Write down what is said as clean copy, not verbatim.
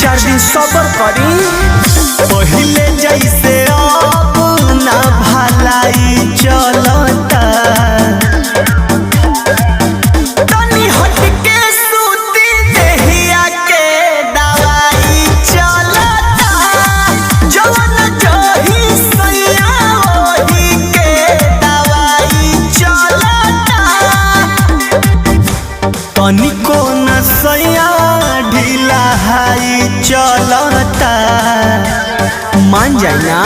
चार दिन सबर करी। पहिले जैसे अब ना भलाई चलता, तनी हटके सूती देहिया के दवाई चलता। जवन जही सैया ओही के दवाई चलता। तनिको न सैया ढीला हाई चलता, मान जाए ना।